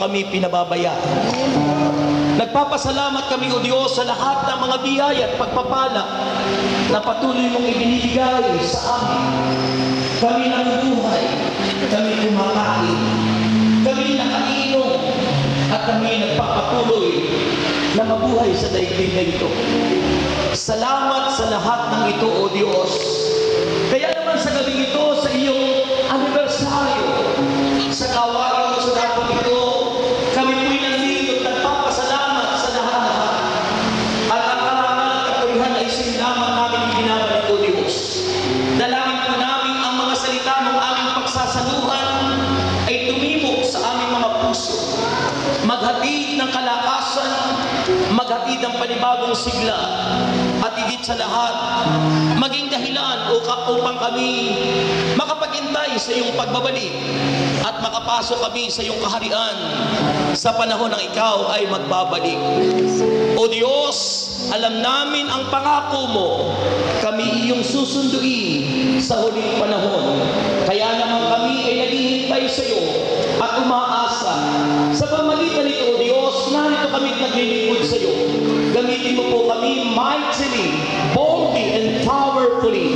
kami pinababayaan. Nagpapasalamat kami, O Diyos, sa lahat ng mga biyaya at pagpapala na patuloy mong ibinibigay sa amin. Kami nabubuhay, kami kumakain, kami nakainom, at kami nagpapatuloy na mabuhay sa daigdig na ito. Salamat sa lahat ng ito, O Diyos. Kaya naman sa gabi ito, sa iyong anibersaryo, sa kawalan mo sa dapat ito, kami po'y nandito at nagpapasalamat sa lahat-lahat. At ang karangal at kapurihan ay sinlaman namin ibinabalik, O Diyos. Dalangin po namin ang mga salita ng aming pagsasaluhan ay tumimok sa aming mga puso. Maghatid ng kalakasan, maghatid ng panibagong sigla, at higit sa lahat, maging dahilan upang kami makapaghintay sa iyong pagbabalik at makapasok kami sa iyong kaharian sa panahon ng ikaw ay magbabalik. O Diyos, alam namin ang pangako mo, kami iyong susunduin sa huling panahon. Kaya naman kami ay naghihintay sa iyo at umaasa. Sa pamagitan nito, O Diyos, narito kami naglilingkod sa iyo. Gamitin mo po kami mightily, boldly, and powerfully,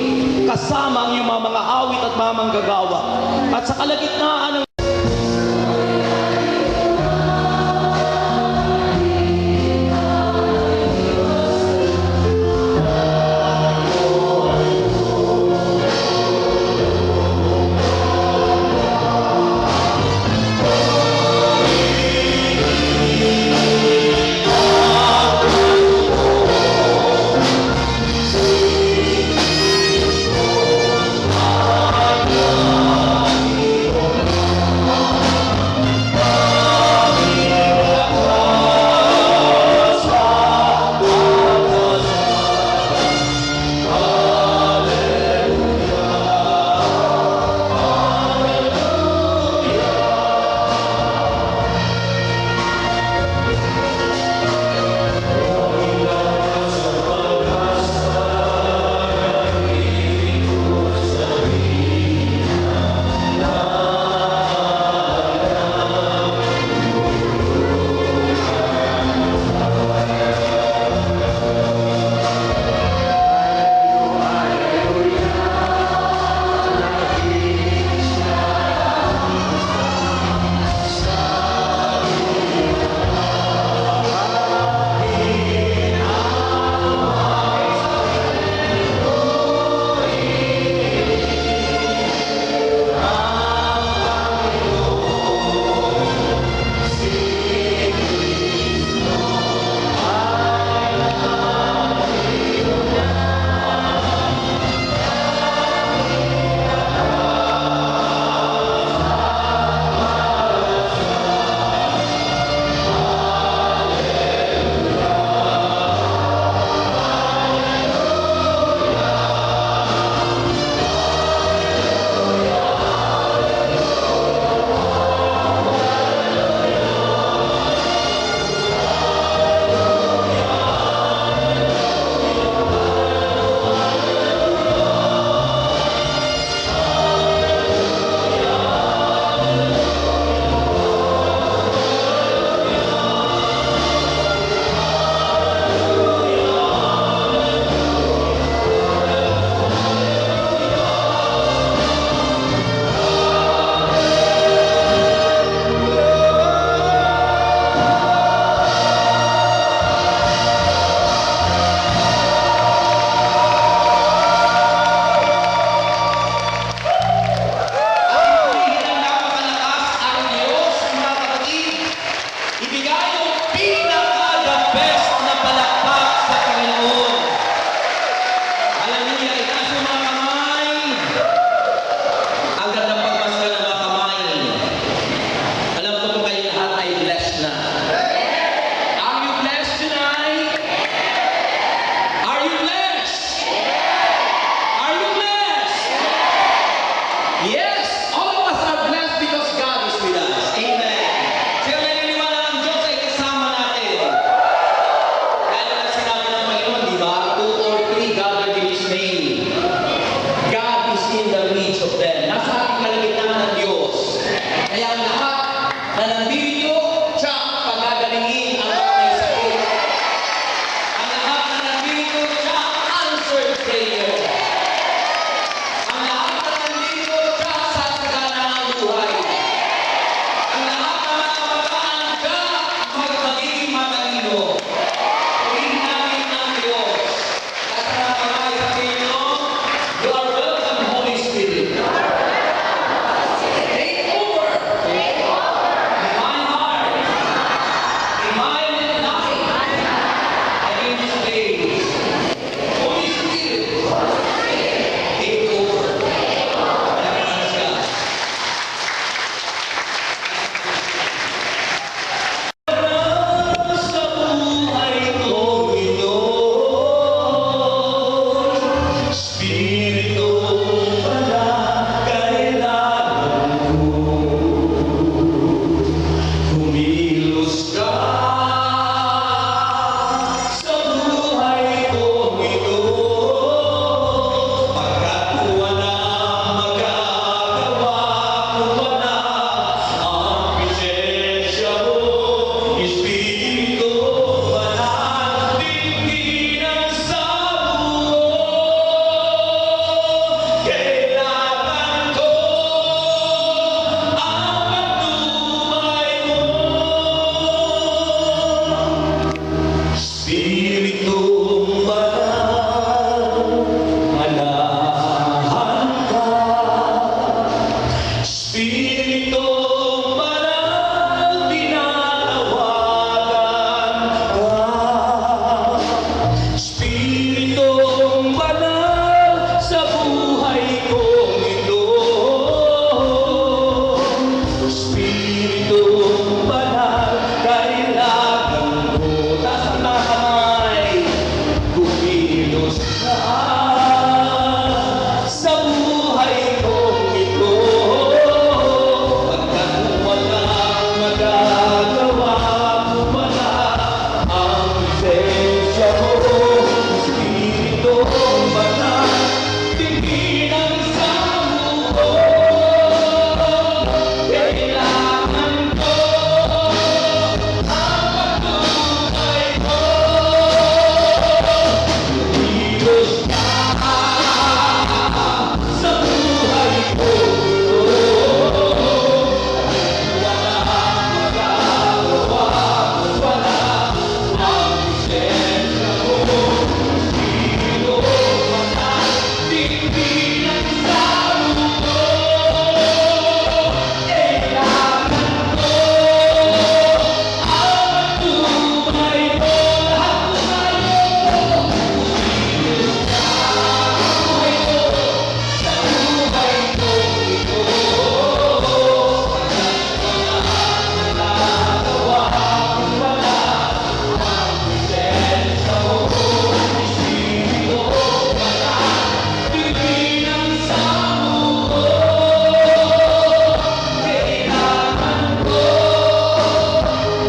kasama ang iyong mga awit at mga manggagawa. At sa kalagitnaan ng birthday niyo. Ang lahat na nandito ka sa sagana ng buhay. Ang lahat na matabataan ka magiging matalino. Purihin namin ang Diyos. At sa mga kapino, you are welcome, Holy Spirit. Take over. In my heart. In my life. And in this days. Holy Spirit. Take over. Malakas ka. Sa buhay ko ito, Espiritu pala kailangan ko. Kumilos ka sa buhay ko ito, pagkat wala magagawa ko wala ang presensya mo. Espiritu pala tingin sa buo. Kailangan ko ang patnubay mo. Espiritu banal, manahan ka. Espiritu banal, tinatawagan ka. Espiritu banal, sa buhay ko ito. Espiritu banal, kailangan ko. Taas ang mga kamay, kumilos ka sa buhay ko ito. Pagkat walang magagawa ko wala ang presensya mo. Espiritu banal, tingin sa buo. Kailangan ko ang patnubay mo. Kumilos ka sa buhay ko ito. Walang magagawa ko wala ang presensya mo. Espiritu banal, tingin sa buo. Kailangan ko ang patnubay mo. Lahat tayo. Kumilos ka sa buhay ko ito. Nagagawa ko wala ang presensya mo. Espiritu banal, tingin sa buo. Kailangan ko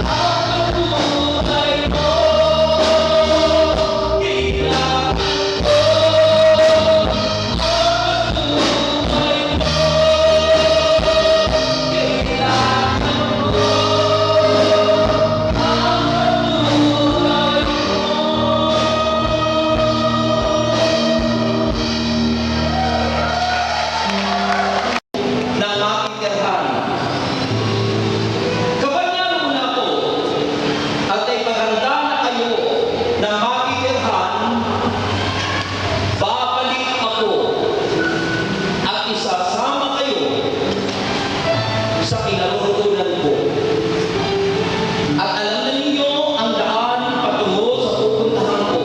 ang patnubay mo. Kailangan ko ang patnubay mo. Na makitirhan. Kabanyan mo na po at ay maganda na kayo na makitirhan, babalik ako at isasama kayo sa kinaroroonan ko. At alam na ninyo ang daan patungo sa pupuntahan ko.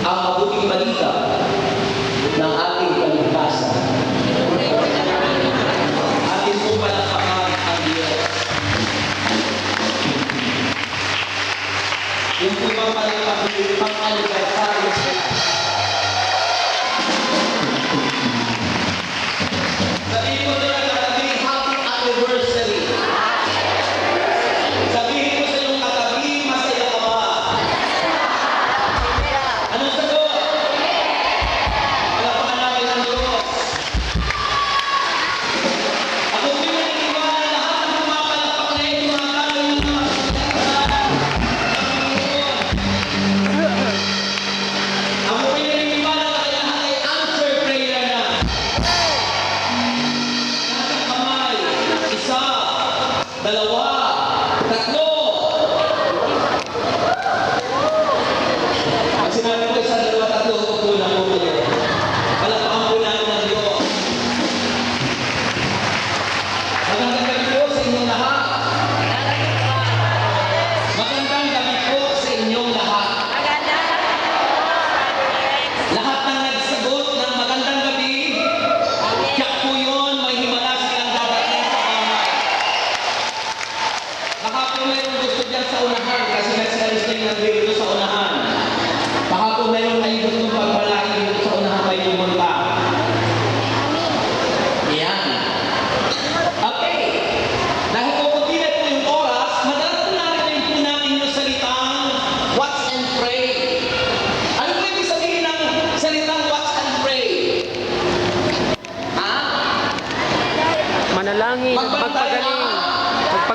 Ang mabuting balita ng ating kaligtasan. Atin po palakpakan ang Diyos. Yung po bang palakpakan pang-anibersaryo sa sabihin mo na lang katabi, happy anniversary. Sabihin mo sa iyong katabi, masaya ka ba? Anong sagot? Palakpakan natin ang Diyos. Ako po yung naniniwala na lahat ng pumapalakpak na ito, mga tao, yung mga pagkakataon ng Panginoon.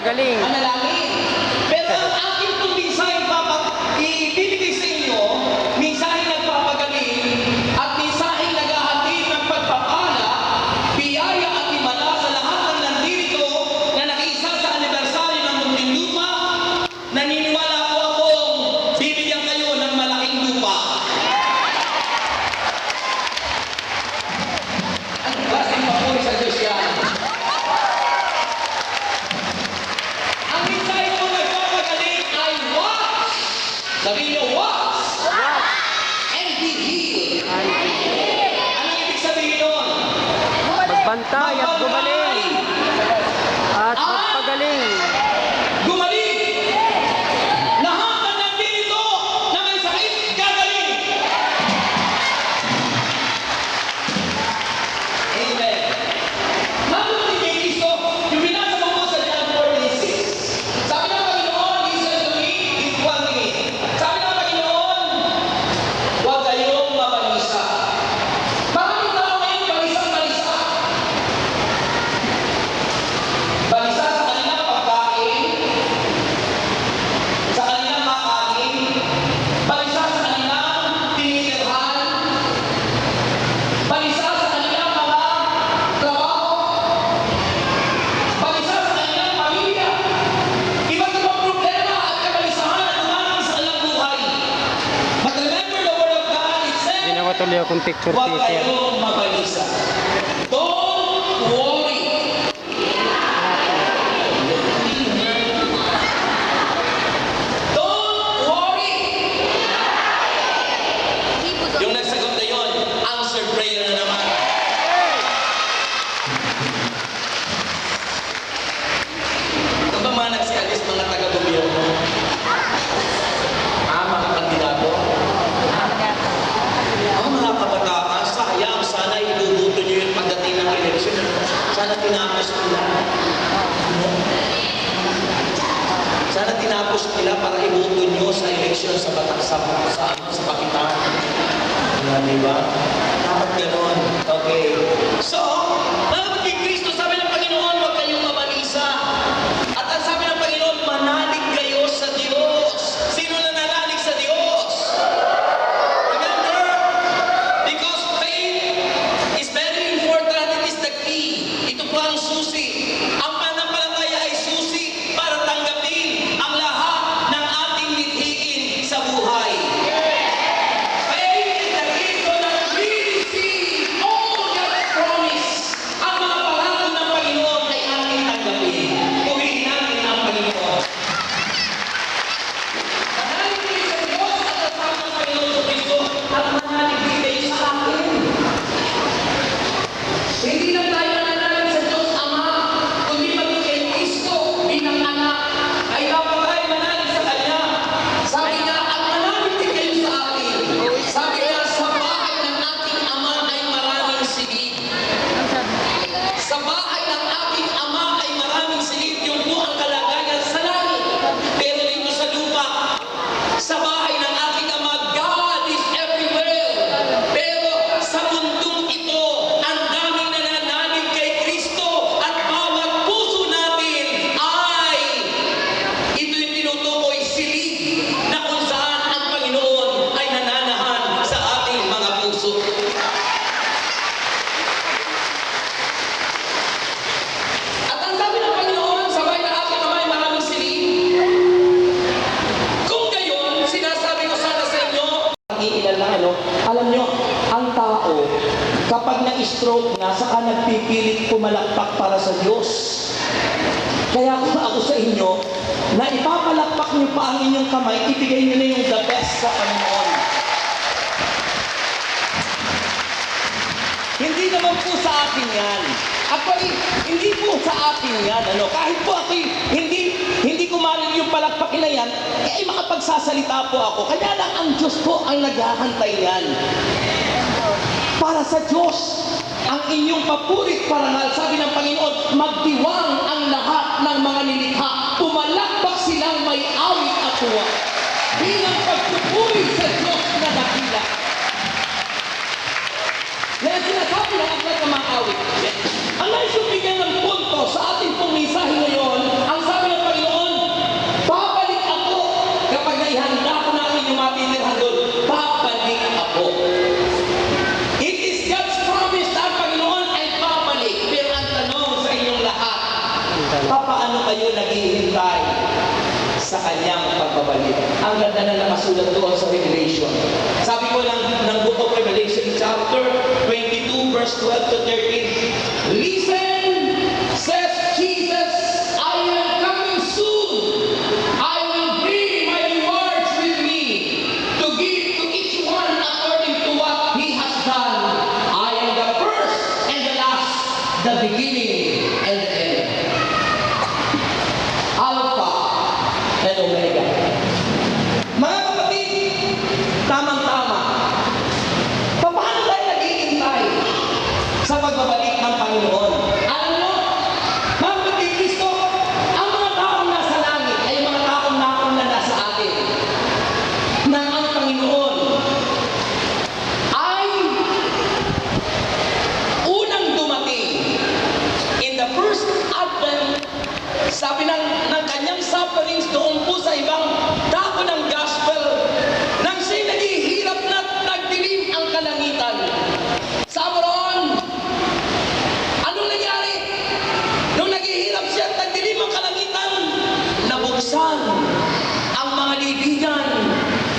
Gumagaling. Manalangin. Pero ang akin itong mensaheng ibibigay sa inyo, mensaheng nagpapagaling at mensaheng naghahatid ng pagpapala, biyaya at himala sa lahat ng nandito na nakiisa sa anibersaryo ng Muntinlupa. Naniniwala po akong bibigyan kayo ng malaking lupa. Ang klaseng papuri sa Diyos yan. Ang mensahe po nagpapagaling ay watch. Sabihin niyo, watch. And be healed. Anong ibig sabihin nun? Magbantay at gumaling. At magpagaling. Gumaling! Lahat na nandito na may sakit, gagaling! Amen. Habang ni Kristo, yung binasa mo po sa John 4:26, sabi ng Panginoon, listen to me, equal me. Sabi ng Panginoon, huwag kayong mabalisa. Maraming tao ngayon, balisa-balisa. Balisa sa kanilang pagkain, sa kanilang makain, balisa sa kanilang tinitirhan, balisa sa kanilang mga trabaho, balisa sa kanilang pamilya. Iba't ibang problema at kabalisahan ang dumating sa kanilang buhay. But remember the word of God, it says, Ginawa tuloy akong picture huwag teacher. kayong mabalisa. Don't worry. Don't worry. Yung nagsagot na yun, answered prayer na naman. Ito ba mga nagsialis, mga taga-gobyerno? Mga kandidato? Mga kabataan, sayang, sana ibubuto nyo yung pagdating ng eleksyon. Sana tinapos nila. Sana tinapos nila para ibuto nyo sa eleksyon sa Pakitan. Di ba? Dapat ganon. Okay. So, dapat kay Kristo, sabi ng Panginoon, huwag kayong mabalisa. At ang sabi ng Panginoon, manalig kayo sa Diyos. Sino nananalig sa Diyos? Remember, because faith is very important. It is the key. Ito po ang susi. Ang pananampalataya ay susi para tanggapin ang lahat ng ating mithiin sa buhay. Faith is the key so that we receive all God's promise. Ang mga pangako ng Panginoon ay ating tanggapin. Purihin natin ang Panginoon. Manalig kayo sa Diyos at ang sabi ng Panginoon sa Kristo at manalig din kayo sa akin. Hindi lang tayo mananalig sa Diyos Ama, kundi maging kay Kristo bilang anak, ay dapat tayo manalig sa Kanya. Sabi niya, at manalig din kayo sa akin. Sabi niya, sa bahay ng aking Ama ay maraming silid. Sa bahay ng aking Ama ay maraming silid. Yun po ang kalagayan sa langit. Pero dito sa lupa, sa bahay ng aking Ama, God is everywhere. Pero sa mundong ito, ang daming nananalig kay Kristo at bawat puso natin ay ito yung tinutukoy silid na kung saan ang Panginoon ay nananahan sa ating mga puso. At ang sabi ng Panginoon, sa bahay ng aking Ama ay maraming silid. Kung gayon, sinasabi ko sana sa inyo, iilan lang, alam nyo, ang tao, kapag na-stroke na, saka nagpipilit pumalakpak para sa Diyos. Kaya kung ako sa inyo, na ipapalakpak niyo pa ang inyong kamay, ibigay niyo na yung the best sa Panginoon. Hindi naman po sa akin yan. Actually, hindi po sa akin yan. Kahit po ako hindi ko marinig yung palakpakin na yan, eh makapagsasalita po ako. Kaya lang ang Diyos po ang naghahantay yan. Para sa Diyos, ang inyong papurit parangal, sabi ng Panginoon, magdiwang ang lahat ng mga nilikha. Pumalakpak silang may awit at tuwa. Bilang pagpupuri sa Diyos na dakila. Kaya sinasabi ng aklat ng mga awit. Ang nais yung bigyan ng punto sa ating pong mensahe ngayon, ang sabi ng ang ganda na nakasulat doon sa Revelation. Sabi ko ng Book of Revelation, chapter 22, verse 12 to 13. Listen, says Jesus, I am coming soon. I will bring my rewards with me to give to each one according to what he has done. I am the first and the last, the beginning and the end. Alpha and Omega. Mga kapatid, tamang-tama. Paano tayo naghihintay sa pagbabalik ng Panginoon? Alam mo, mga kapatid, Kristo, ang mga taong nasa langit ay mga taong na nasa atin. Nang ang Panginoon ay unang dumating in the first advent, sabi ng kanyang sufferings doon po sa ibang dako ng gospel, nang siya'y naghihirap na nagdilim ang kalangitan. Sabi roon, anong nangyari? Nung naghihirap siya at nagdilim ang kalangitan, nabuksan ang mga libingan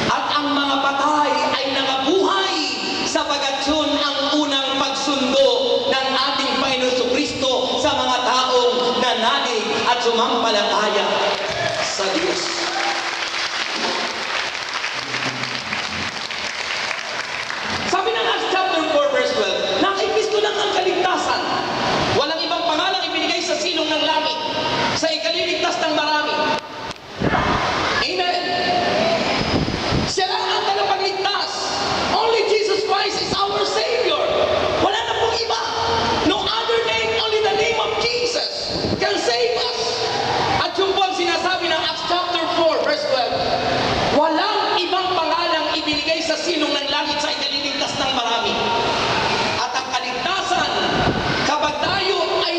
at ang mga patay ay nakabuhay, sapagat yun ang unang pagsundo ng ating Panginoon Kristo sa mga taong nanalig at sumampalataya sa Diyos. Sabi ng Acts chapter 4 verse 12, na kay Kristo lang ang kaligtasan. Walang ibang pangalang ibinigay sa silong ng langit sa ikaliligtas ng marami. Amen. Siya lang ang tagapagligtas. Only Jesus Christ is our Savior. Wala na pong iba. No other name, only the name of Jesus can save us. At yung po ang sinasabi ng Acts chapter 4 verse 12, walang ibang pangalang ibinigay sa silong ng langit sa ikaliligtas ng marami. At ang kaligtasan, kapag tayo ay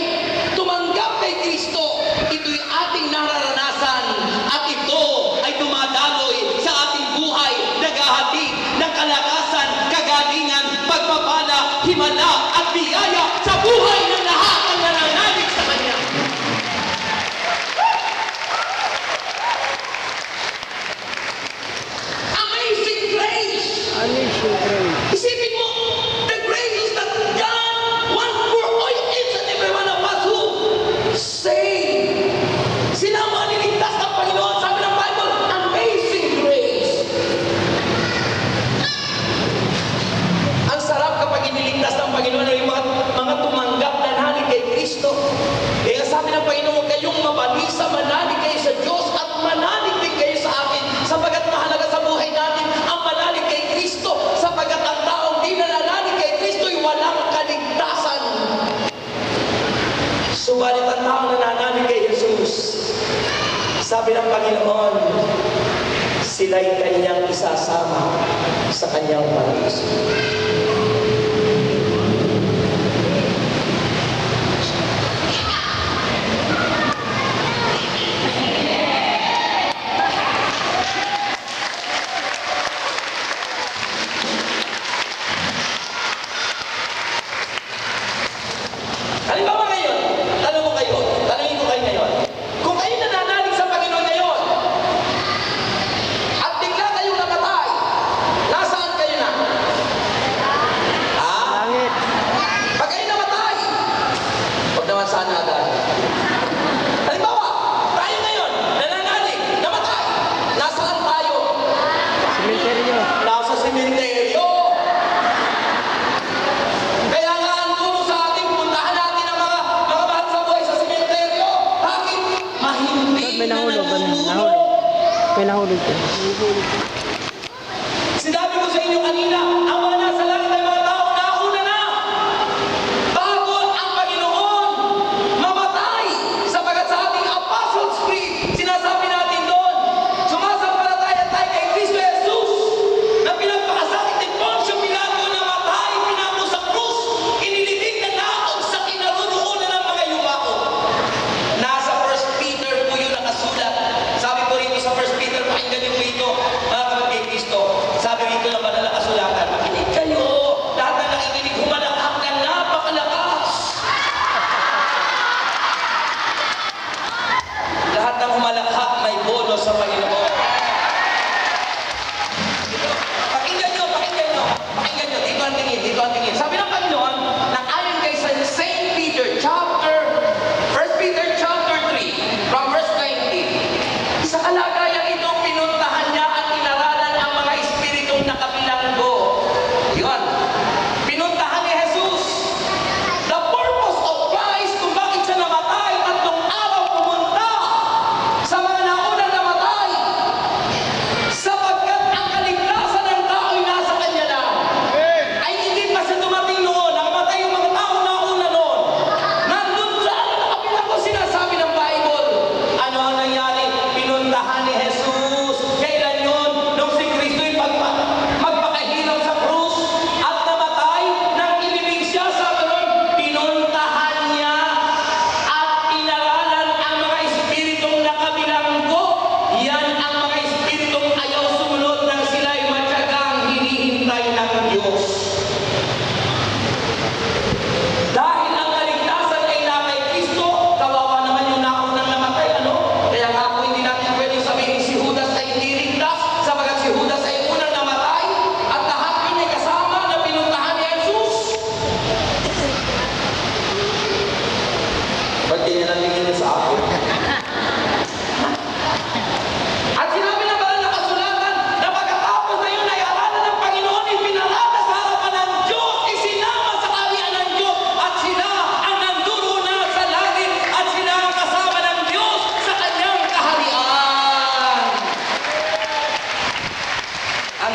tumanggap kay Kristo, ito'y ating nararanasan at ito ay dumadaloy sa ating buhay, naghahatid ng kalakasan, kagalingan, pagpapala, himala at biyaya sa buhay ng lahat ng nananalig sa Kanya. Amazing grace! Amazing grace. Isipin mo, the grace that God wants for all each and every one of us who say, sila ang mga niligtas ng Panginoon. Sabi ng Bible, amazing grace. Ang sarap kapag iniligtas ng Panginoon ay mga tumanggap na nanig kay Kristo. Kaya sabi ng Panginoon, huwag kayong mabalisa, manalig kayo sa Diyos at manalig din kayo sa akin, sapagat mahalaga sa buhay natin ang manalig kay Kristo, sapagat ang taong di nananalig kay Kristo ay walang kaligtasan. Subalit ang taong nananalig kay Jesus, sabi ng Panginoon, sila'y kanyang isasama sa kanyang paraiso. Halimbawa ngayon, tanongin ko kayo ngayon, kung kayo nananalig sa Panginoon ngayon, at bigla kayong namatay, nasaan kayo na? Langit. Pag kayo namatay, huwag naman sana dahil. Halimbawa, tayo ngayon, nananalig, namatay, nasaan tayo? Cementerio. Nasa sementeryo. Kaya nga ang turo sa ating puntahan natin ang mga mahal sa buhay sa sementeryo. Bakit? Mahimbing May na nahulog ba? nanunulog. Nahulog. May nahulog ka. Sinabi ko sa inyo kanina, ang mga nasa langit ay mga tao nauna na. Bago ang Panginoon mamatay. Sapagat sa ating Apostles' Creed, sinasabi natin doon, sumasampalataya tayo kay Kristo Jesus na pinagpakasakit ni Poncio Pilato na matay, pinako sa krus, inilibing na naog sa kinaroroonan ng mga yumao. Nasa 1 Peter po yun nakasulat. Sabi ko rito sa 1 Peter, pakinggan niyo po ito, mga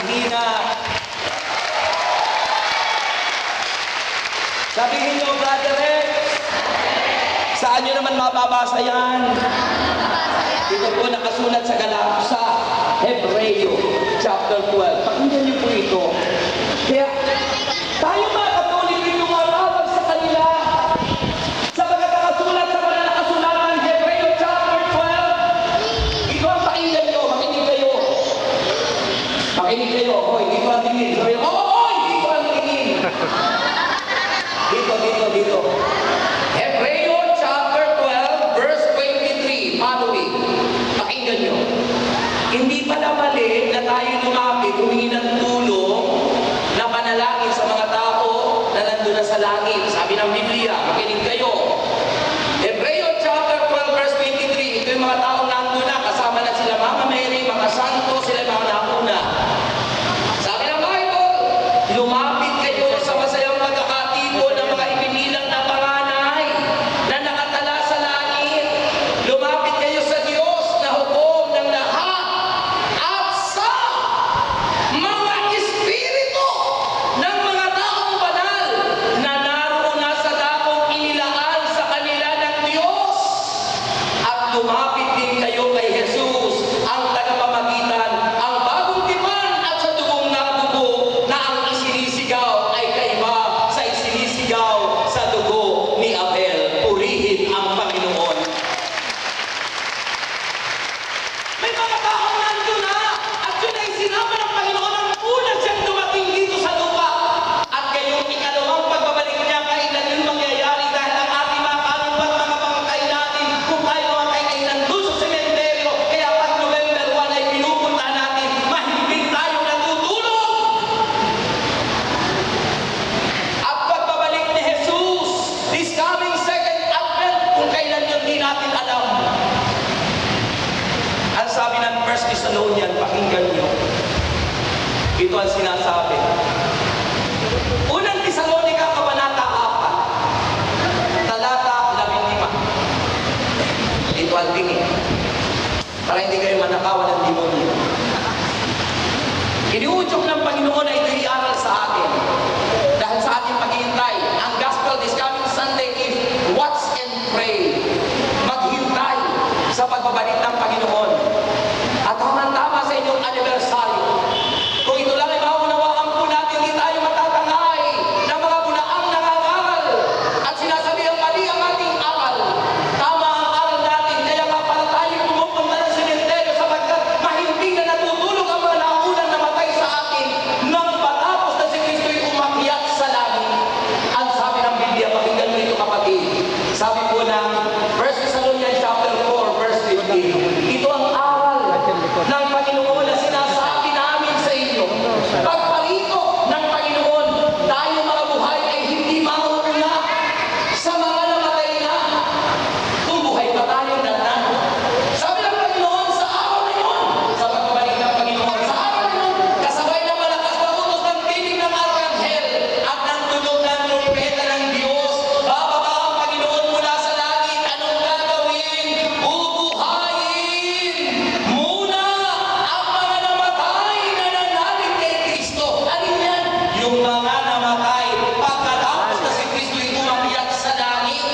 hina. Sabihin niyo, Brother Rex, saan niyo naman mababasa yan? Ito po nakasulat sa Hebreo, chapter 12. Pakinggan niyo po ito. Kaya, tayo mga Katolik, lumarabag sa kanila. Sa mga nakasulat sa mga nakasulatan, Hebreo, chapter 12. Ito ang pakinggan niyo, makinig kayo. Makinig kayo, hoy, dito ang tingin. Sabi, hoy, dito ang tingin. Dito. Hebreo chapter 12, verse 23, following. Pakinggan nyo. Hindi pala mali na tayo lumapit, humingi ng tulong na panalangin sa mga tao na nandun na sa langit. Sabi ng Biblia, makinig kayo. Hebreo chapter 12, verse 23, ito yung mga taong nandun na, kasama na sila Mama Mary, mga santo, sila yung mga nauna. Sabi ng Bible, lumapit kayo sa masayang pagkakatipo ng mga ibinilang na panganay na nakatala sa langit. Lumapit kayo sa Diyos na hukom ng lahat at sa mga espiritu ng mga taong banal na naroon na sa dakong inilaan sa kanila ng Diyos. At lumapit din kayo kay Jesus, ang tagapamagitan, ang bagong tipan at sa dugong nabubo na ang isinisigaw ay kaiba sa isinisigaw sa dugo ni Abel. Purihin ang Panginoon. May mga taong nandun na at yun ay sinama ng Panginoon ang una siyang dumating dito sa lupa. At ngayong ikalawang pagbabalik niya, kailan yun mangyayari dahil ang ating mga kalumpat, mga pangkay natin, kung tayo mga kay nandun sa sementeryo, kaya pag November 1 ay pinupunta natin, mahimbing tayo natutulog. At pagbabalik ni Jesus, this coming second advent, kung kailan yun di natin alam. Ang sabi ng 1 Thessalonians, pakinggan nyo. Ito ang sinasabi. Unang Thessalonica, Kabanata 4, talata 15. Ito ang tingin. Para hindi kayo manakawan ng demonyo. Iniudyok ng Panginoon na ito iaral sa atin. Dahil sa ating paghihintay, ang gospel this coming Sunday is watch and pray. Maghintay sa pagbabalik ng Panginoon. At tama sa inyong anibersaryo. Kung ito lang ay maunawaan po natin, hindi tayo matatangay ng mga bunaang nangangaral at sinasabihang mali ang ating aral. Tama ang aral natin, kaya nga para tayo pumupunta ng sementeryo sapagkat mahimbing na natutulog ang mga naunang namatay sa atin nang matapos na si Kristo'y umakyat sa langit. Ang sabi ng Biblia, pakinggan mo ito kapatid. Sabi po ng 1 Thessalonians chapter 4, verse 15. Ito ang aral ng Panginoon na sinasabi namin sa inyo. Pagparito ng Panginoon, tayo mga buhay ay hindi mauuna sa mga namatay na. Kung buhay pa tayo nandan. Sabi ng Panginoon sa araw na yun, sa pagbabalik ng Panginoon, sa araw na yun, kasabay na malakas na utos ng tinig ng Arkanghel at ng tunog ng trumpeta ng Diyos, bababa ang Panginoon mula sa langit. Anong gagawin? Bubuhayin muna ang mga namatay na nanalig kay Kristo. Alin yan? Yung mga namatay pagkatapos na si Kristo'y umakyat sa langit.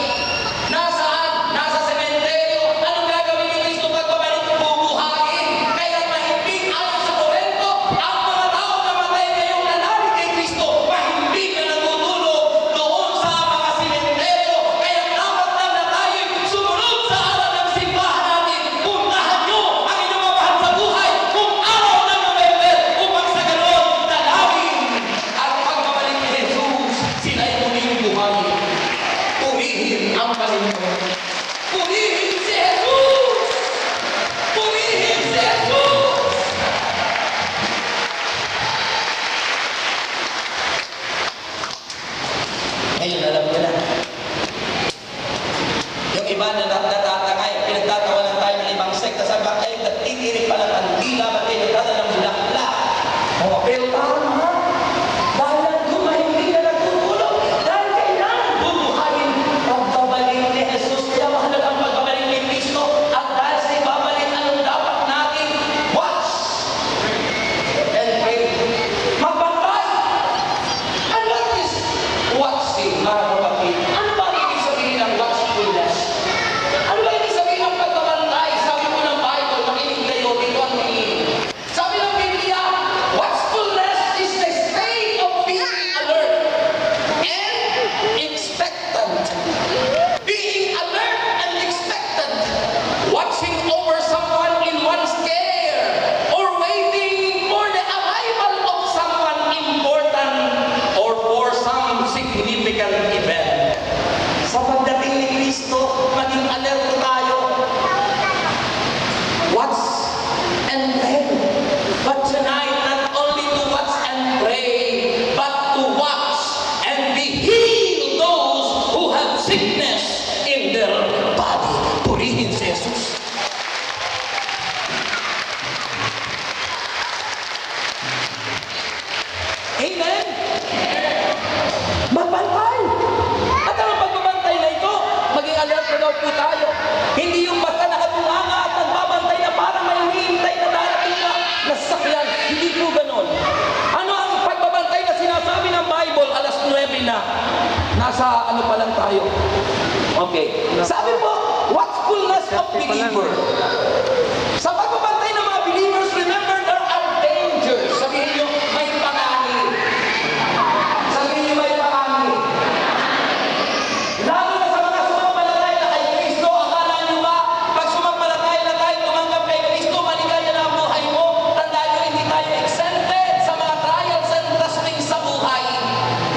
Nasaan? Nasa sementeryo. Anong gagawin ni Kristo pagbabalik? Bubuhayin. Kaya mahimbing ayon sa Korento, ang mga taong namatay ngayong nanalig kay Kristo, mahimbing na natutulog doon sa mga sementeryo. Kaya dapat lang na tayo sumunod sa aral ng simbahan natin. Puntahan nyo ang inyong mga mahal sa buhay kung araw ng November upang sa ganon dalawin ang pagbabalik ni Jesus. Sila'y muling buhay. Purihin ang Panginoon. Purihin si Jesus! Purihin si Jesus! Ngayon, alam ko na. Yung iba na natatangay, pinagtatawanan tayo ng ibang sekta, sabi ba kayo, nagtitirik pa ng kandila, ba't kayo nagtatawa ng bulaklak? Oh, pero tama. Dahil nandun mahimbing na natutulog, dahil kailangan bubuhayin pagbabalik ni Jesus. Kaya mahalaga ang pagbabalik ni Kristo. At dahil sa ibabalik, anong dapat natin? Watch and pray. Amen? Magbantay. At ang pagbabantay na ito, maging alert na daw po tayo. Hindi yung basta nakatunganga at nagbabantay na parang may hinihintay na darating na sasakyan. Hindi po ganon. Ano ang pagbabantay na sinasabi ng Bible? Alas 9 na. Nasa ano pa lang tayo. Okay. Sabi po, watchfulness of believer. Sa pagbabantay ng mga believers, remember there are dangers. Sabihin nyo, may panganib. Sabihin nyo, may panganib. Lalo na sa mga sumampalatay na kay Kristo, akala nyo ba, pag sumampalatay na tayo, tumanggap kay Kristo, maligaya na ang buhay mo, tandaan nyo, hindi tayo exempted sa mga trials and testing sa buhay.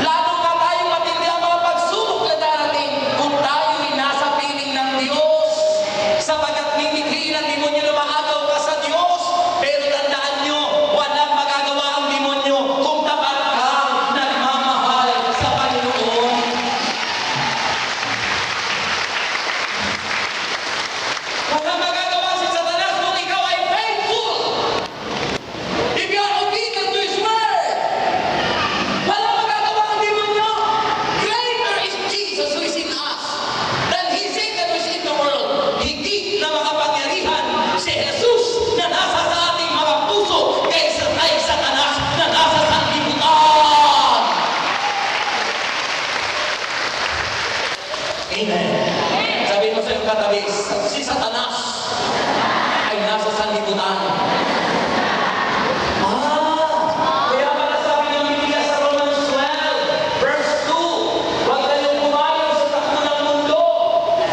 Lalo na tayo matindi ang mga pagsubok na darating kung tayo'y nasa piling ng Diyos. Sapagat mimikriin ang demonyo na maagaw ka sa Diyos, pero tandaan nyo, walang magagawa ang demonyo kung tapat kang nagmamahal sa Panginoon. Walang magagawa si Satanas kung ikaw ay faithful. If you are obedient to His word, walang magagawa ang demonyo. Greater is Jesus who is in us than He Satan who is in the world. Higit na makapangyarihan si Jesus na nasa sa ating mga puso kaysa kay Satanas na nasa sanlibutan. Amen. Sabihin mo sa iyong katabi, si Satanas ay nasa sanlibutan. Kaya pala sabi ng Biblia sa Romans 12, verse 2, huwag kayong pumayo sa takbo ng mundo.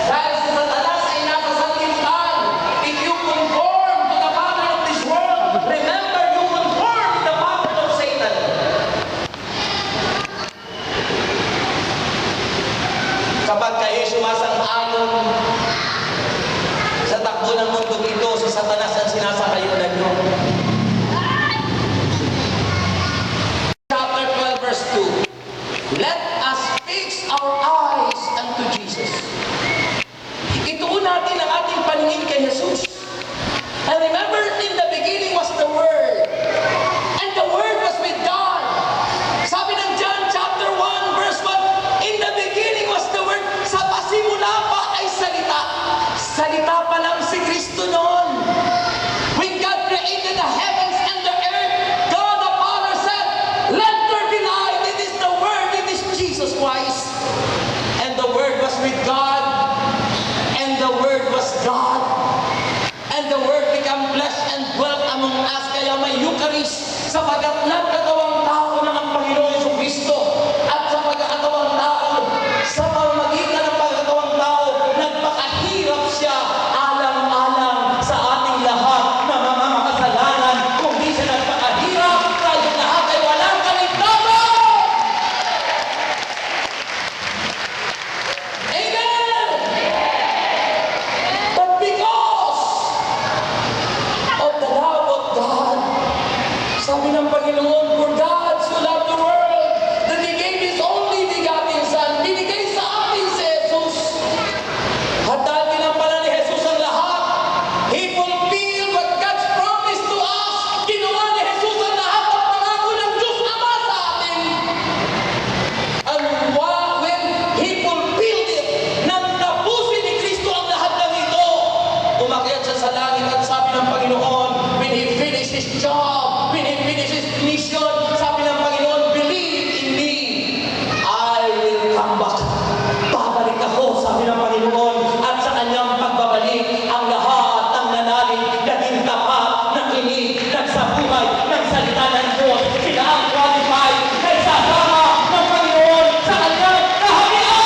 Dahil si Satanas ay nasa sanlibutan. If you conform to the pattern of this world, remember you conform to the pattern of Satan. Kapag kayo sumasang-ayon sa takbo ng mundo ito, si Satanas ang sinasakayunan nyo. Chapter 12, verse 2. Let us fix our eyes unto Jesus. Ituon natin ang ating paningin kay Jesus. And remember, in the beginning was the Word. And the Word was with God. Sabi ng John chapter 1, verse 1, in the beginning was the Word. Sa pasimula pa ay salita. Salita pa lang si Kristo noon. When God created the heavens and the earth, God the Father said, let there be light. It is the Word, it is Jesus Christ. And the Word was with God, and the Word was God. And the Word became flesh and dwelt among us. Kaya may Eucharist, sapagat nagkatawang tao na ang Panginoon Jesucristo. At sa pagkakatawang tao, sa pamamagitan ng pagkakatawang tao, nagpakahirap siya alang-alang sa ating lahat na mga makasalanan. Kung di siya nagpakahirap, tayo lahat ay walang kaligtasan! Amen! But because of the love of God, sabi ng Panginoon, for God so loved the world that He gave His only begotten Son. Binigay sa atin si Jesus. At dahil ginampalan ni Jesus ang lahat, He fulfilled what God's promised to us. Ginawa ni Jesus ang lahat ng pangako ng Diyos Ama sa atin. And when He fulfilled it, nang tapusin ni Kristo ang lahat ng ito, umakyat siya sa langit at sabi ng Panginoon, when He finished His job, when He finished His mission, sabi ng Panginoon, believe in me, I will come back. Babalik ako, sabi ng Panginoon, at sa kanyang pagbabalik, ang lahat ng nanalig, naging tapat, nakinig, nagsabuhay, ng salita ng Diyos, sila ang qualified, na isasama ng Panginoon sa kanyang kaharian!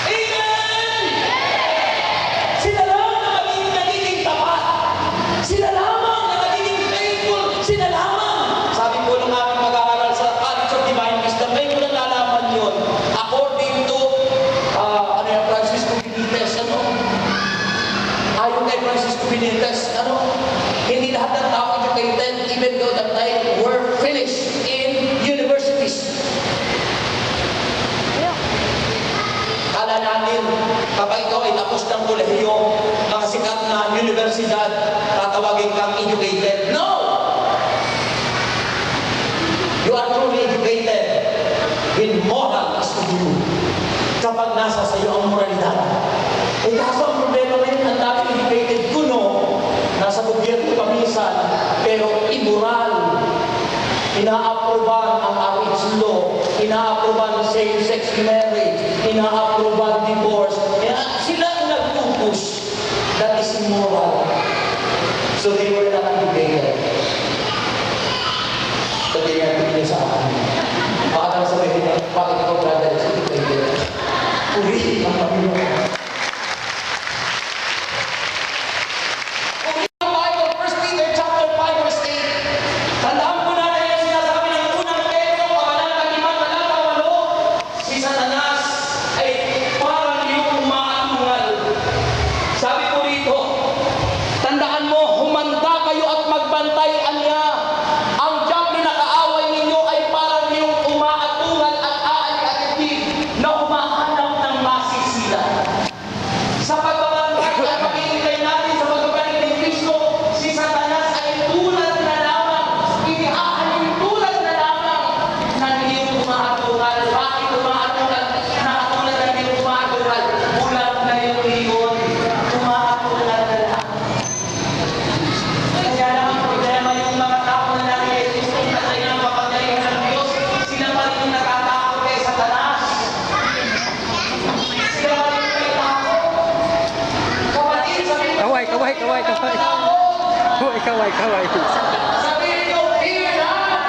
Amen! Sila lang na nagiging tapat. Sila lamang na nagiging faithful. Sila lamang. Sabi po ng aking mag-aaral sa College of Divine Wisdom, ngayon ko lang nalaman yun. According to, Francisco Benitez, ayon kay Francisco Benitez, hindi lahat ng tao educated, even though that they were finished in universities. Kala natin, kapag ikaw ay tapos ng kolehiyo, mga sikat na universidad, tatawagin kang uneducated. No! You are truly educated when moral is with you. Kapag nasa sa iyo ang moralidad. Eh kaso ang problema ngayon, ang dami educated kuno, nasa gobyerno paminsan, pero immoral. Inaaproban ang marriage law, inaaproban same-sex marriage, inaaproban divorce. Kaya sila ang nag-push. That is immoral. So they were not educated. Sabi nga, tingin sa akin. Baka naman sabihin niya, bakit ako brother is educated? Uri ang Panginoon. Kaway. Sabihin nyo, fear not!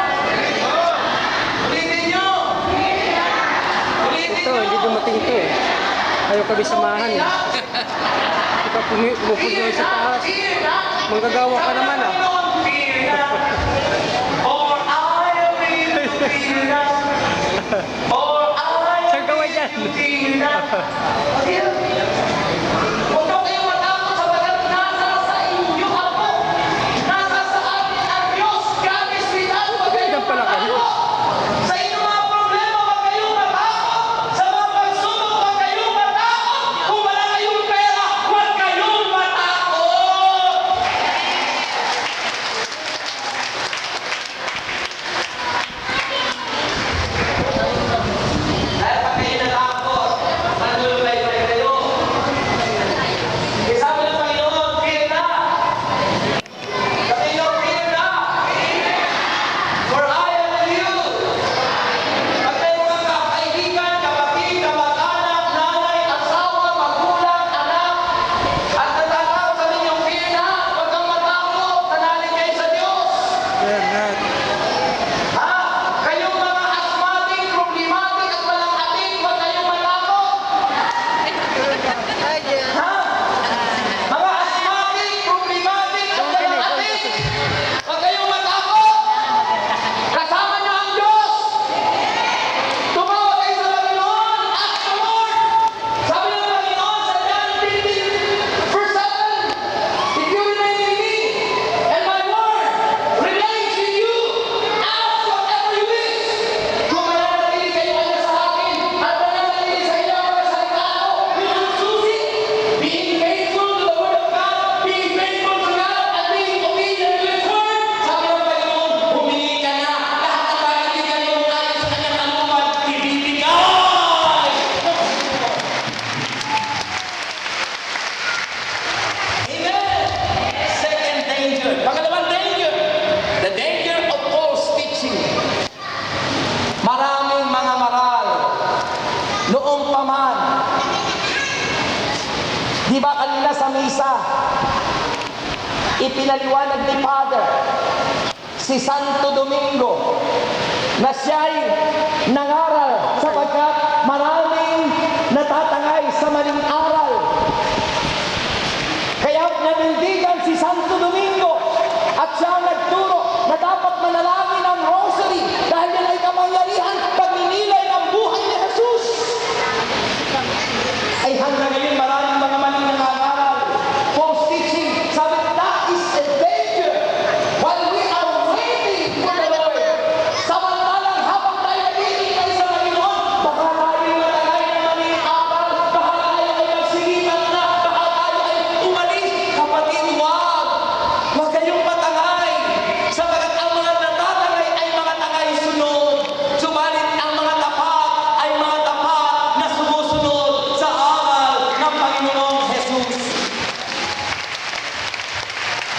Ulitin nyo! Ulitin Ito, nyo! hindi dumating ito eh. Ayaw kami samahan eh. Ikaw pumupunod sa taas. Manggagawa ka naman ah. Fear not! Or I will fear not! Or I Saan kaway dyan? will fear not! Huwag daw kayong matakot sapagat nasa sa inyo ako! Nasa sa atin ang Diyos! God is with us! Huwag kayong Diyan pala kayo. matakot! Sa inyong mga problema, huwag kayong matakot! Sa mga pagsubok, huwag kayong matakot! Kung wala kayong pera, huwag kayong matakot! Dahil pag kayo natakot, manlulay-lay kayo. Eh, sabi ng Panginoon, fear not! Sabi niyo, fear not! For I am with you! Pag kayo mga kaibigan, kapatid, kamag-anak, nanay, asawa, magulang, anak, at natatawag sa inyong fear not, huwag kang matakot, nanalig kayo sa Diyos. Ha? Kayong mga asthmatic, problematic, at walang ating, huwag kayong matakot. Ha? Mga asthmatic, problematic, at walang ating, huwag kayong matakot. Kasama niyo ang Diyos. Tumawag kayo sa Panginoon. Ask the Lord. Sabi ng Panginoon sa John 15, verse 7, if you remain in me, and my word remains in you, ask whatever you wish. Kung mananatili kayo kanya sa akin, at mananatili sa inyo ang mga salita ko, yun ang susi. Being faithful to the word of God, being faithful to God, and being obedient to His word. Sabi ng Panginoon, humingi ka na. Lahat ng kaibigan mo ayon sa kanyang kalooban, ibibigay. Amen. Second danger. Pangalawang danger. The danger of false teaching. Maraming mga maral. Noong paman. Di ba kanina sa misa, ipinaliwanag ni Father si Santo Domingo na siya'y nangaral sapagkat maraming natatangay sa maling aral. Kaya nanindigan si Santo Domingo at siya ang nagturo na dapat manalangin ang rosary dahil yan ay kamangyarihan pagninilay ng buhay ni Jesus. Ay hanggang ngayon maraming mga maling nangangaral, false teaching. Sabi, that is a danger while we are waiting for the Lord. Samantalang habang tayo naghihintay sa Panginoon, baka tayo matagay ng maling aral, baka tayo ay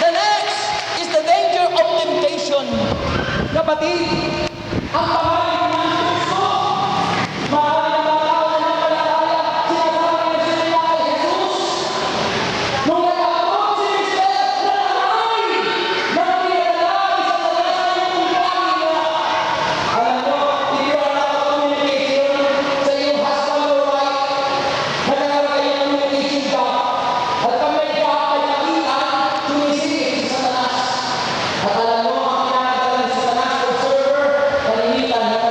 The next is the danger of temptation. Kapatid, ang pangalan ng Kristo, mahal na mga tao na napalataya, sinasabi na sila kay Jesus. Nung nagkakaroon si Mister na namatay, nang pinadalay sa talasay ng pamilya. Alam mo, if you are not communication sa iyong husband or wife, nagkakaroon kayo ng communication gap, at kamay ka ay nakita, sumisingit sa Satanas. At alam mo, ang pinakadala ng Satanas, observer, kalimitan,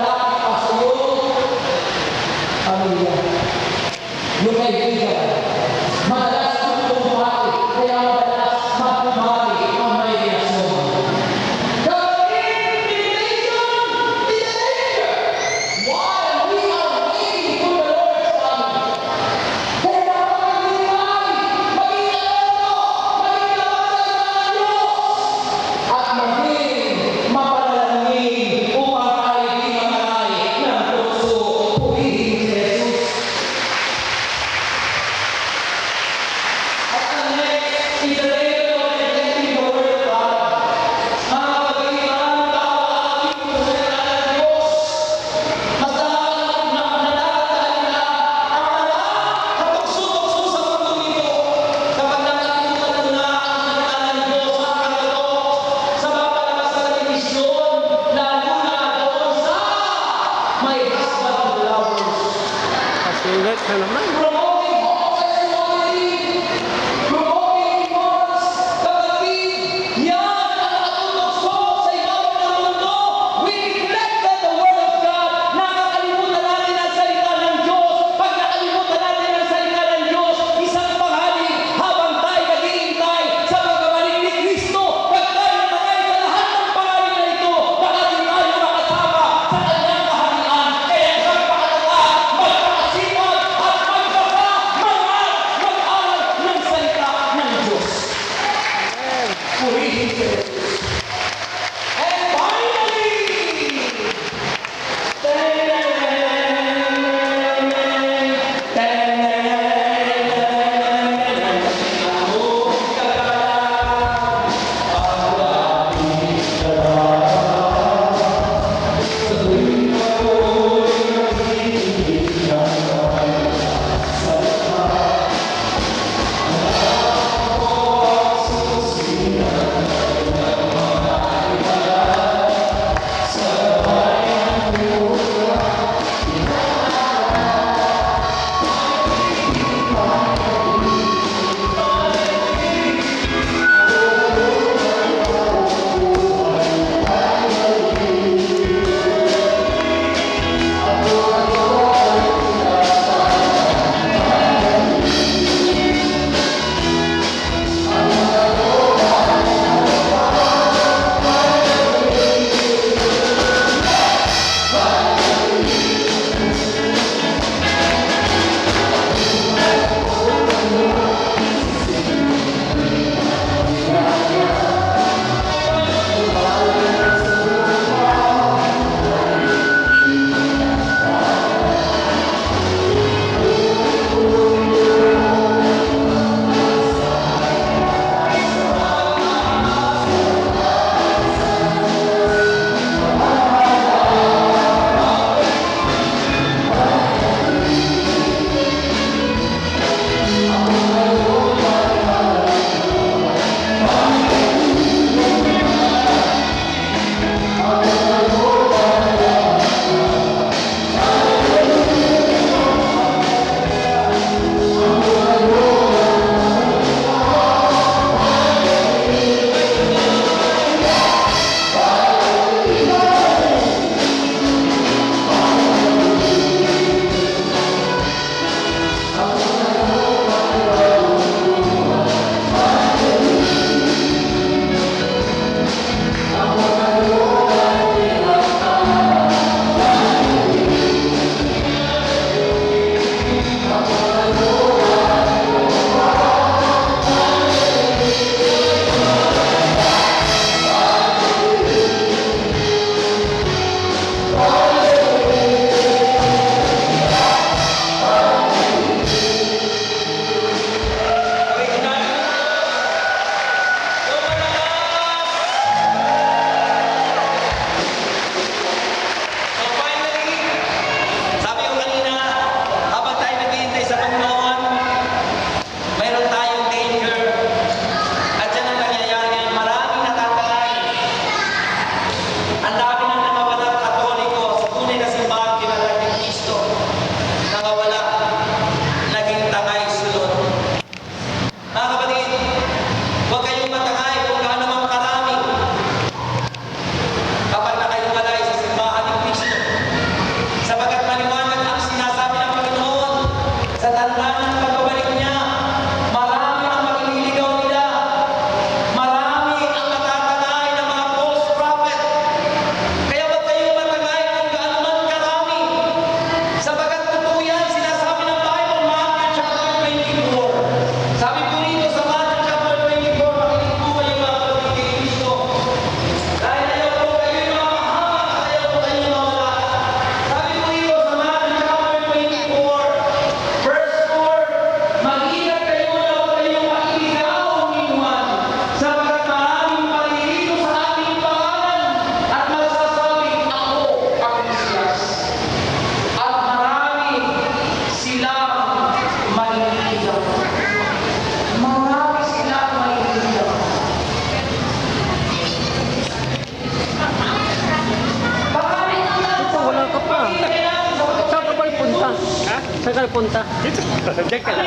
tayo punta? Dito. Diyan ka lang.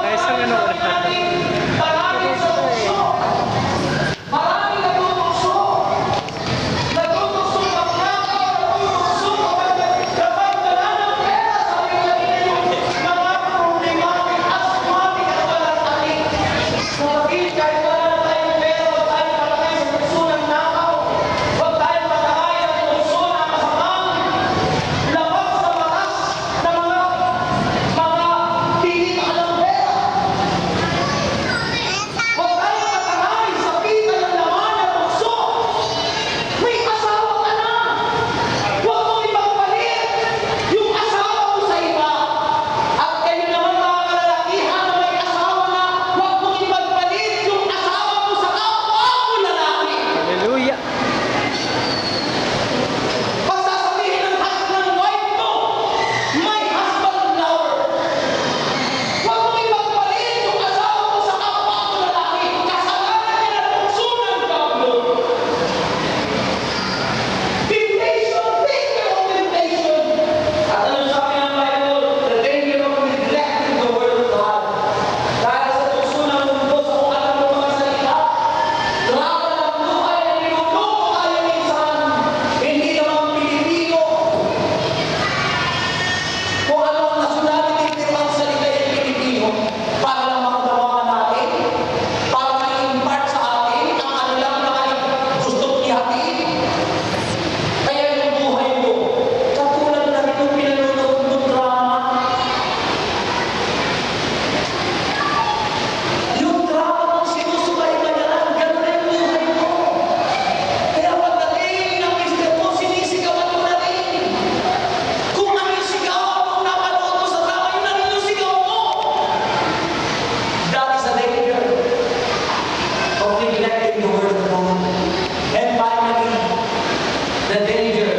Ay, isang ano. Maraming sa puso. Maraming nagtutukso. Nagtutukso magnakaw, nagtutukso kapag wala ng pera, sabi nga nila yung mga problematic, asthmatic at walang tanik. Kapag kahit wala na tayong pera, huwag tayong palagay sa puso ng nakaw. Huwag tayong palagay sa puso ng kasamang labas sa batas ng mga tinita ng pera. Huwag tayong matangay sa pita ng laman ng puso. May asawa ka na. Huwag mong ipagpalit yung asawa mo sa iba. At kayo naman mga kalalakihan na may asawa na, huwag mong ipagpalit yung asawa mo sa kapwa mo lalaki. Hallelujah. Pag sasabihin ng wife mo, my husband lover. Huwag mong ipagpalit yung asawa mo sa kapwa mo lalaki. Kasalanan niya ng puso ng Pablo. Temptation, danger of temptation. At ano sabi ng Bible? The danger of neglecting the word of God. Dahil sa puso ng mundo, sa kung alam mo mga salita, drama ng buhay na niluloko tayo minsan. Hindi naman Pilipino. Kung ano ang nationality ng ibang salita yung Pilipino, para lang makatawakan natin, para ma-impart sa atin ang kanilang mga gustong ihatid. Kaya yung buhay mo, katulad na itong pinanonood ng drama. Yung drama mong sinusubaybayan, gano'n na yung buhay mo. Kaya pagdating ng mister mo, sinisigawan mo na rin. Kung ano yung sigawan mo, napanood mo sa drama, yun na rin yung sigaw mo. That is a danger of neglecting the word of God. And finally, the danger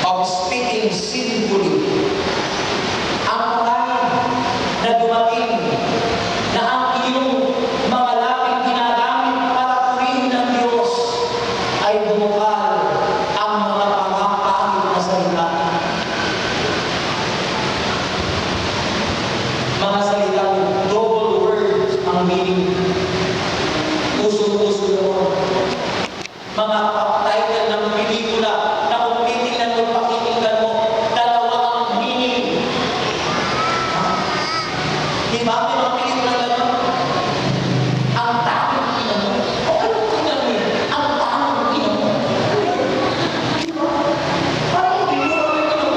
of speaking sinfully. Ang pride na dumating na ang iyong mga laping ginagamit para purihin ng Diyos ay bumukal ang mga pangapangit na salita. Mga salitang double words ang meaning. Puso-puso mo. Mga title ng pelikula na kung titingnan mo, pakikinggan mo, dalawa ang meaning. Di ba? May mga pelikula gano'n. Ang tamang ina mo. O anong tingnan mo yun? Ang tamang ina mo. Di ba? Parang hindi mo naman ito.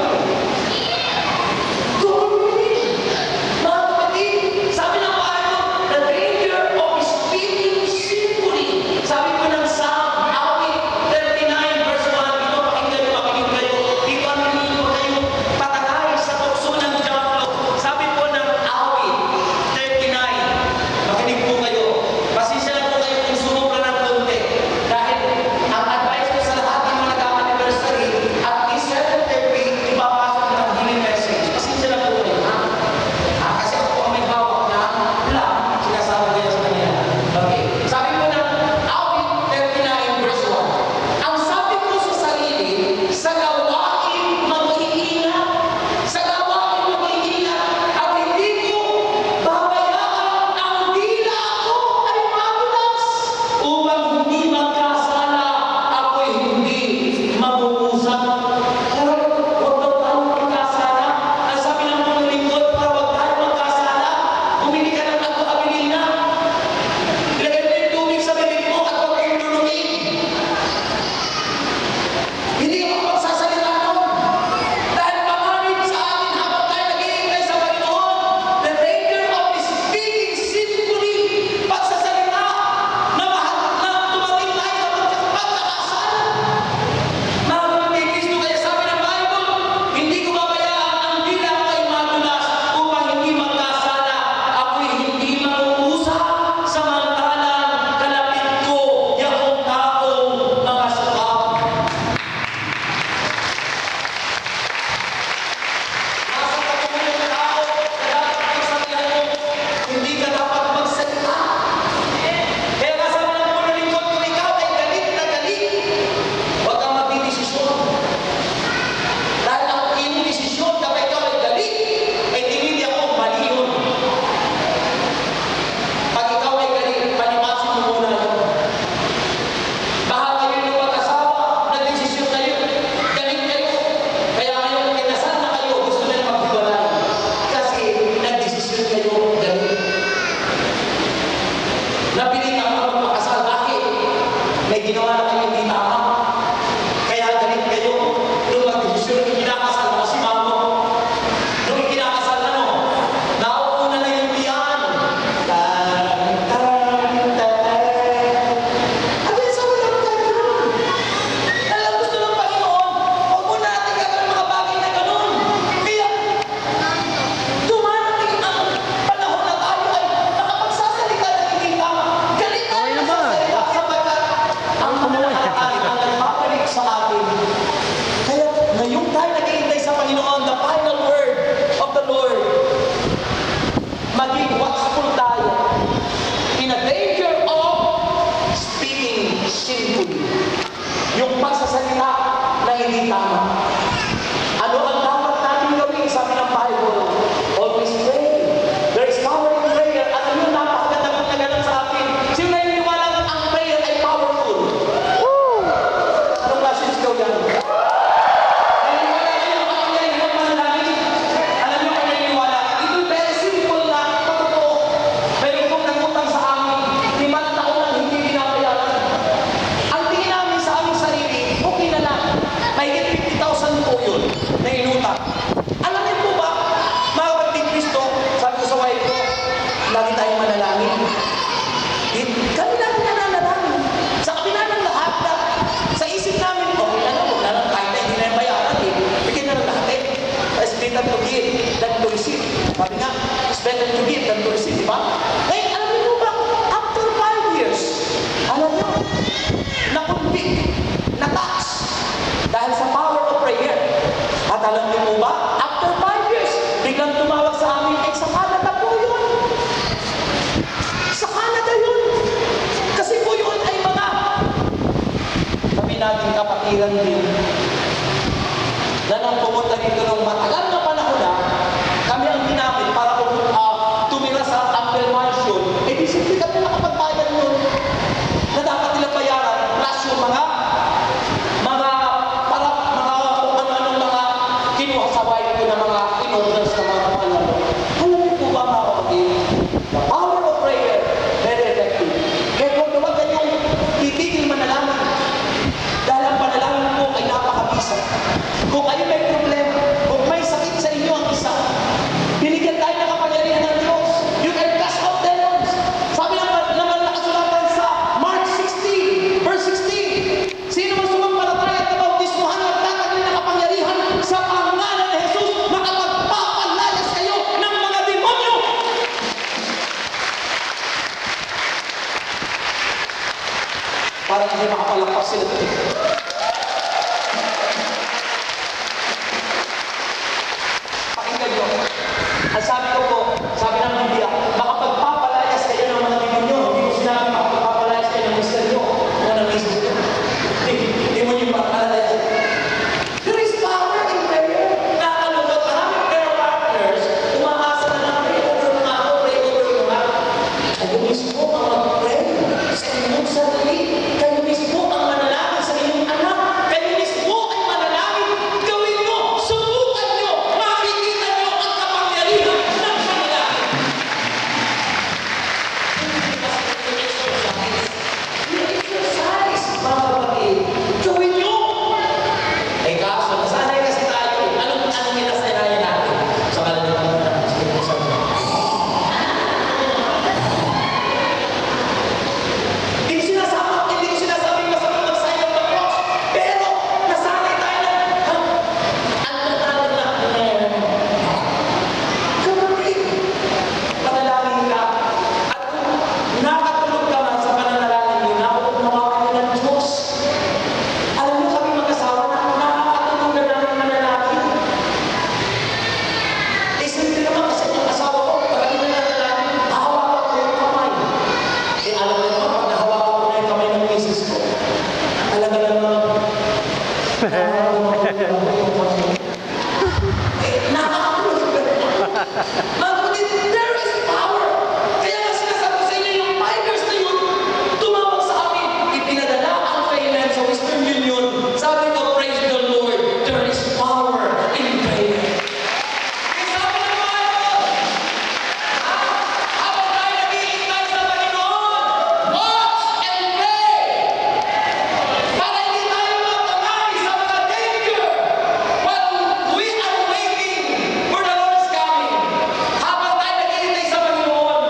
Double meaning. Mga kapatid, sabi ng Bible, the danger of speaking sinfully. Sabi ko ng Psalm, awit, the Alam nyo, na-convict, na-tax, dahil sa power of prayer. At alam niyo po ba, after 5 years, biglang tumawag sa amin, sa Canada po yun. Sa Canada yun. Kasi po yun ay mga, sabi natin kapatiran din, na nang pumunta dito ng matagal na panahon na, kami ang ginamit para tumira sa Amber Mansion. Eh di simple kami nakapagbayad nun na dapat nila bayaran plus yung mga kung ano-anong mga kinuha sa wife ko na mga in-orders na mga alam. Alam niyo po ba mga kapatid? The power of prayer, very effective. Kaya kung naman kayong titigil manalangin, dahil ang panalangin po ay napakabisa. Kung kayo may problema, kung may sakit sa inyo ang isa, binigyan tayo ng kapangyarihan ng Diyos. You can cast out demons. Sabi naman nakasulatan sa Mark 16, verse 16. Sino man sumampalataya at nabautismuhan at tatagin ng kapangyarihan sa pangalan ni Jesus, makapagpapalayas kayo ng mga demonyo. Parang hindi makapalapas sila. Pakinggan nyo. Ang sabi ko po, sabi ng Biblia, makapagpapalayas kayo ng mga demonyo. Hindi ko sinabi makapagpapalayas kayo ng mister nyo o ng mister nyo. Demonyo yung papalayas. There is power in prayer. Nakakalungkot, maraming prayer partners, umaasa na lang, pray over mo nga ako, pray over mo nga. Kayo mismo ang mag-pray sa inyong sarili. Kayo mismo ang manalangin sa inyong anak. Kayo mismo ay manalangin. Gawin mo, subukan nyo, makikita nyo ang kapangyarihan ng panalangin. Exercise, mga kapatid. Gawin nyo. Eh kaso, nasanay kasi tayo. Anong kinasanayan natin? Sa kalalimutan natin. Hindi ko sinasabing masama mag-sign of the cross. Pero, nasanay tayo na, ano na, kapatid, panalangin ka. At kung nakatulog ka man sa pananalangin mo, nakukunawa ka ng Diyos. Alam mo kami mag-asawa na nakakatulog na namin manalangin. Simple naman kasi yung asawa ko, pag hindi na nanalangin, hahawakan ko yung kamay. Eh alam mo naman, pag nahawakan ko na yung kamay ng misis ko, talaga naman, nakakatulog ka rin. Mga kapatid, there is power. Kaya nga sinasabi ko sa inyo, yung 5 years na yun, tumawag sa amin, ipinadala ang payment sa Western Union. Sabi ko, praise the Lord, there is power in prayer. Kaya sabi ng Bible, habang tayo naghihintay sa Panginoon, watch and pray. Para hindi tayo matamay sa mga danger while we are waiting for the Lord's coming. Habang tayo naghihintay sa Panginoon,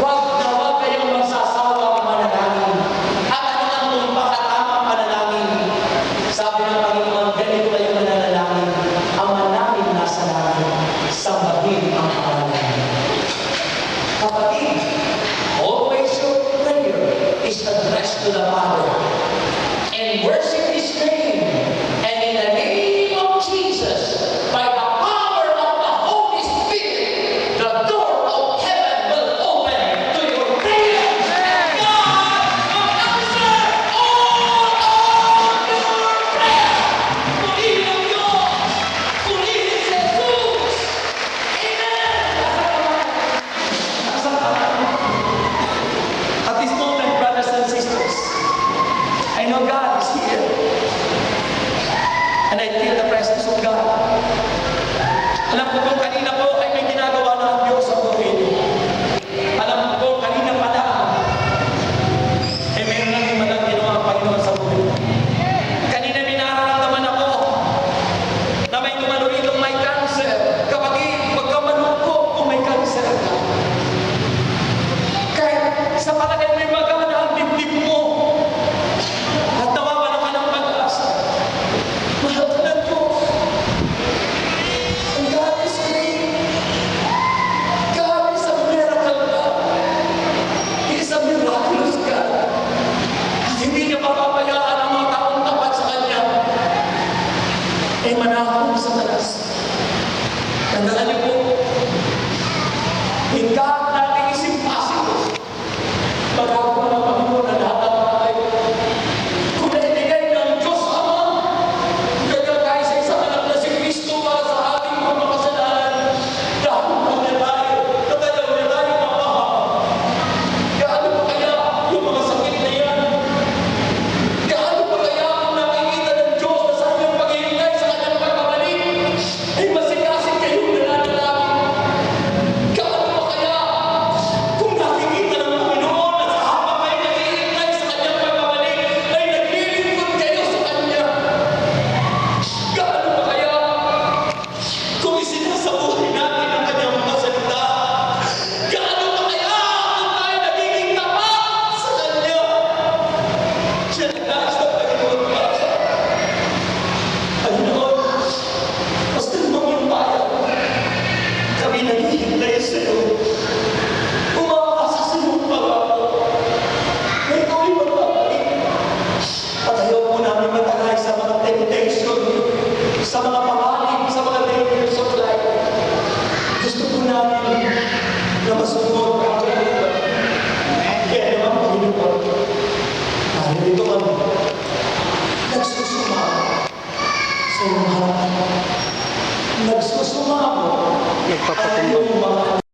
huwag kayong magsasawang manalangin. At ano ang magpakatamang panalangin? Sabi ng Panginoon, ganito kayo mananalangin. Ang namin nasa langit, sambahin ang pangalan. Kapatid, always your prayer is addressed to the Father. And worship His name. And in the name of Jesus, by the power of the Holy Spirit, the door of heaven will open to your prayer. God will answer all of your prayer. Purihin ang Diyos. Purihin si Jesus. Amen. At this moment, brothers and sisters, I know God is here. And I feel the presence of God. Alam ko kung kanina po ay may ginagawa na ang Diyos sa buhay niyo. Alam ko kanina pa lang, eh meron nang himalang ginawa ang Panginoon sa buhay niyo. Kanina may nararamdaman ako na may tumalo rito may cancer. Kapatid, huwag ka malungkot kung may cancer ka. Kahit sa palagay may magana ang dibdib mo at nawawala ka ng pag-asa, mahal ka ng Diyos. And God is manahon